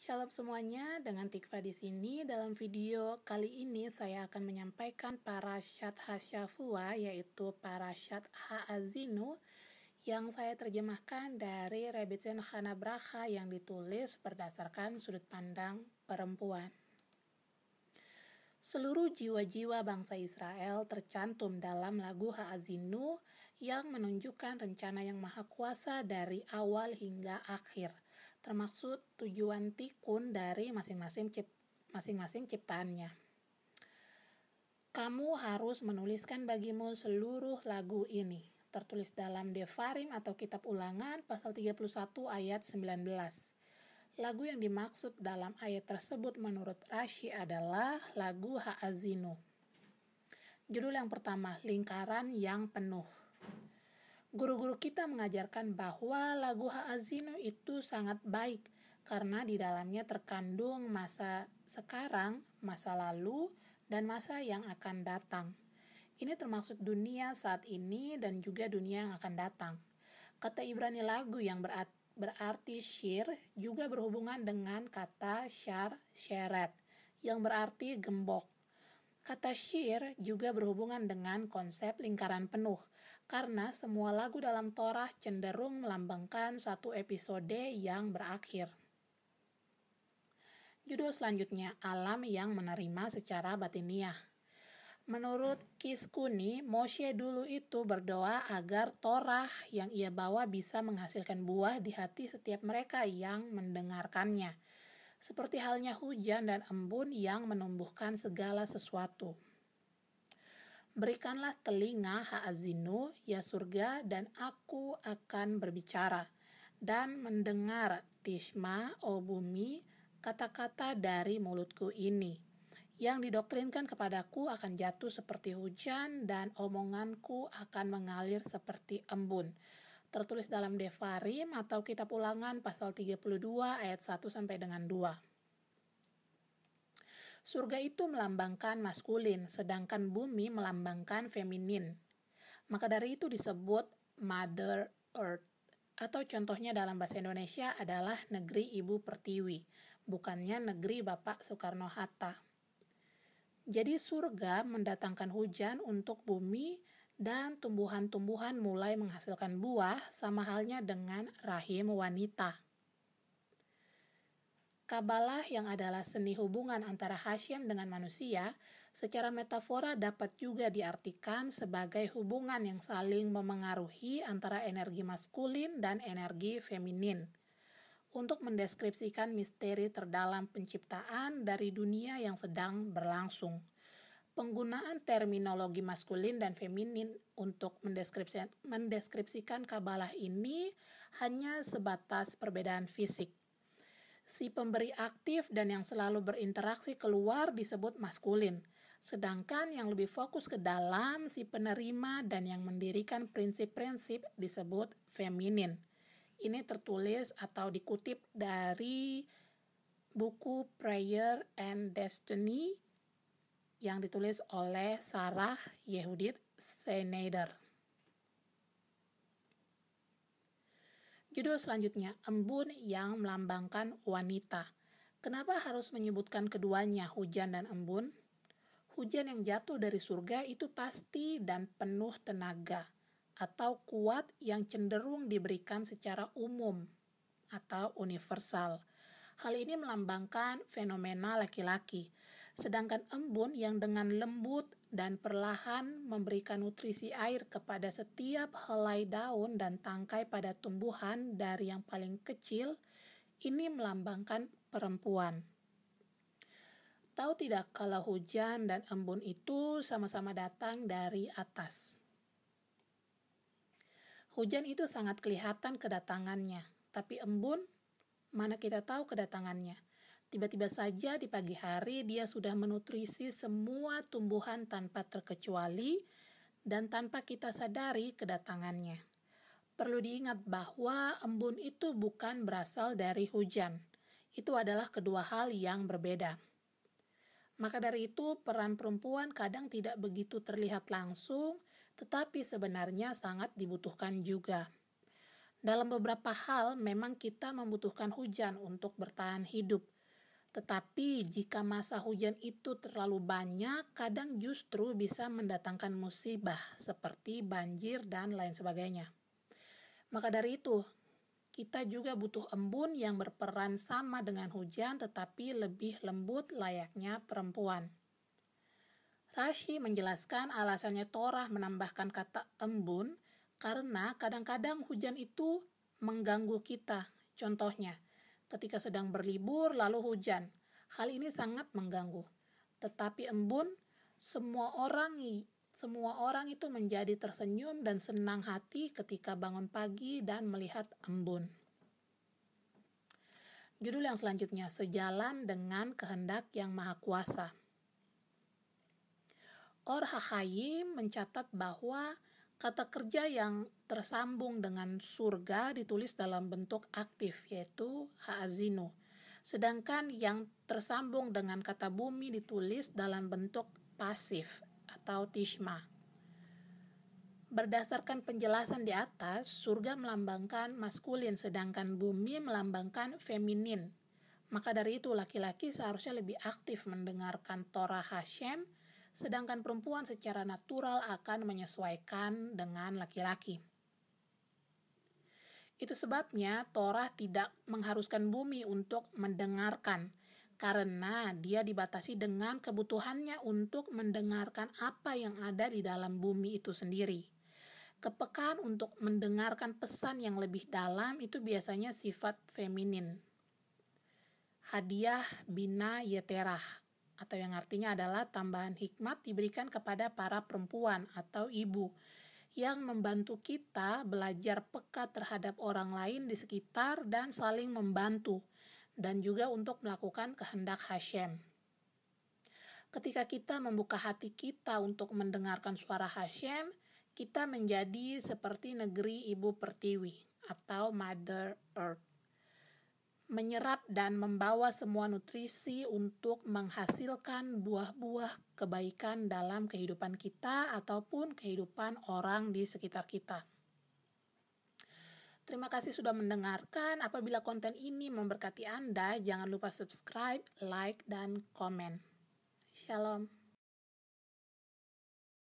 Shalom semuanya, dengan Tikva di sini. Dalam video kali ini saya akan menyampaikan parasyat Hasyafua, yaitu parasyat Ha'azinu, yang saya terjemahkan dari Rebbetzin Chana Bracha yang ditulis berdasarkan sudut pandang perempuan. Seluruh jiwa-jiwa bangsa Israel tercantum dalam lagu Ha'azinu yang menunjukkan rencana yang maha kuasa dari awal hingga akhir, termaksud tujuan tikun dari masing-masing ciptaannya. Kamu harus menuliskan bagimu seluruh lagu ini, tertulis dalam Devarim atau Kitab Ulangan pasal 31 ayat 19. Lagu yang dimaksud dalam ayat tersebut menurut Rashi adalah lagu Ha'azinu. Judul yang pertama, lingkaran yang penuh. Guru-guru kita mengajarkan bahwa lagu Ha'azinu itu sangat baik karena di dalamnya terkandung masa sekarang, masa lalu, dan masa yang akan datang. Ini termaksud dunia saat ini dan juga dunia yang akan datang. Kata Ibrani lagu yang berarti shir juga berhubungan dengan kata shar, sheret, yang berarti gembok. Kata shir juga berhubungan dengan konsep lingkaran penuh, karena semua lagu dalam Torah cenderung melambangkan satu episode yang berakhir. Judul selanjutnya, alam yang menerima secara batiniah. Menurut Kiskuni, Moshe dulu itu berdoa agar Torah yang ia bawa bisa menghasilkan buah di hati setiap mereka yang mendengarkannya, seperti halnya hujan dan embun yang menumbuhkan segala sesuatu. Berikanlah telinga Ha'azinu, ya surga, dan aku akan berbicara, dan mendengar Tishma, o bumi, kata-kata dari mulutku ini. Yang didoktrinkan kepadaku akan jatuh seperti hujan, dan omonganku akan mengalir seperti embun. Tertulis dalam Devarim atau Kitab Ulangan pasal 32 ayat 1 sampai dengan 2. Surga itu melambangkan maskulin, sedangkan bumi melambangkan feminin. Maka dari itu disebut Mother Earth, atau contohnya dalam bahasa Indonesia adalah negeri Ibu Pertiwi, bukannya negeri Bapak Soekarno-Hatta. Jadi surga mendatangkan hujan untuk bumi dan tumbuhan-tumbuhan mulai menghasilkan buah sama halnya dengan rahim wanita. Kabalah yang adalah seni hubungan antara Hashem dengan manusia, secara metafora dapat juga diartikan sebagai hubungan yang saling memengaruhi antara energi maskulin dan energi feminin. Untuk mendeskripsikan misteri terdalam penciptaan dari dunia yang sedang berlangsung. Penggunaan terminologi maskulin dan feminin untuk mendeskripsikan Kabalah ini hanya sebatas perbedaan fisik. Si pemberi aktif dan yang selalu berinteraksi keluar disebut maskulin, sedangkan yang lebih fokus ke dalam si penerima dan yang mendirikan prinsip-prinsip disebut feminin. Ini tertulis atau dikutip dari buku Prayer and Destiny yang ditulis oleh Sarah Yehudit Schneider. Judul selanjutnya, embun yang melambangkan wanita. Kenapa harus menyebutkan keduanya, hujan dan embun? Hujan yang jatuh dari surga itu pasti dan penuh tenaga, atau kuat yang cenderung diberikan secara umum atau universal. Hal ini melambangkan fenomena laki-laki, sedangkan embun yang dengan lembut dan perlahan memberikan nutrisi air kepada setiap helai daun dan tangkai pada tumbuhan dari yang paling kecil, ini melambangkan perempuan. Tahu tidak kalau hujan dan embun itu sama-sama datang dari atas? Hujan itu sangat kelihatan kedatangannya, tapi embun, mana kita tahu kedatangannya? Tiba-tiba saja di pagi hari dia sudah menutrisi semua tumbuhan tanpa terkecuali dan tanpa kita sadari kedatangannya. Perlu diingat bahwa embun itu bukan berasal dari hujan. Itu adalah kedua hal yang berbeda. Maka dari itu peran perempuan kadang tidak begitu terlihat langsung, tetapi sebenarnya sangat dibutuhkan juga. Dalam beberapa hal memang kita membutuhkan hujan untuk bertahan hidup, Tetapi jika masa hujan itu terlalu banyak, kadang justru bisa mendatangkan musibah seperti banjir dan lain sebagainya. Maka dari itu, kita juga butuh embun yang berperan sama dengan hujan tetapi lebih lembut layaknya perempuan. Rashi menjelaskan alasannya Torah menambahkan kata embun karena kadang-kadang hujan itu mengganggu kita. Contohnya, ketika sedang berlibur lalu hujan. Hal ini sangat mengganggu. Tetapi embun, semua orang itu menjadi tersenyum dan senang hati ketika bangun pagi dan melihat embun. Judul yang selanjutnya, sejalan dengan kehendak yang maha kuasa. Or HaChaim mencatat bahwa kata kerja yang tersambung dengan surga ditulis dalam bentuk aktif, yaitu ha'azinu. Sedangkan yang tersambung dengan kata bumi ditulis dalam bentuk pasif atau tishma. Berdasarkan penjelasan di atas, surga melambangkan maskulin sedangkan bumi melambangkan feminin. Maka dari itu laki-laki seharusnya lebih aktif mendengarkan Torah Hashem, sedangkan perempuan secara natural akan menyesuaikan dengan laki-laki. Itu sebabnya Torah tidak mengharuskan bumi untuk mendengarkan, karena dia dibatasi dengan kebutuhannya untuk mendengarkan apa yang ada di dalam bumi itu sendiri. Kepekaan untuk mendengarkan pesan yang lebih dalam itu biasanya sifat feminin. Hadiah bina yeterah, atau yang artinya adalah tambahan hikmat diberikan kepada para perempuan atau ibu yang membantu kita belajar peka terhadap orang lain di sekitar dan saling membantu, dan juga untuk melakukan kehendak Hashem. Ketika kita membuka hati kita untuk mendengarkan suara Hashem, kita menjadi seperti negeri ibu pertiwi atau Mother Earth, menyerap dan membawa semua nutrisi untuk menghasilkan buah-buah kebaikan dalam kehidupan kita ataupun kehidupan orang di sekitar kita. Terima kasih sudah mendengarkan. Apabila konten ini memberkati Anda, jangan lupa subscribe, like, dan komen. Shalom.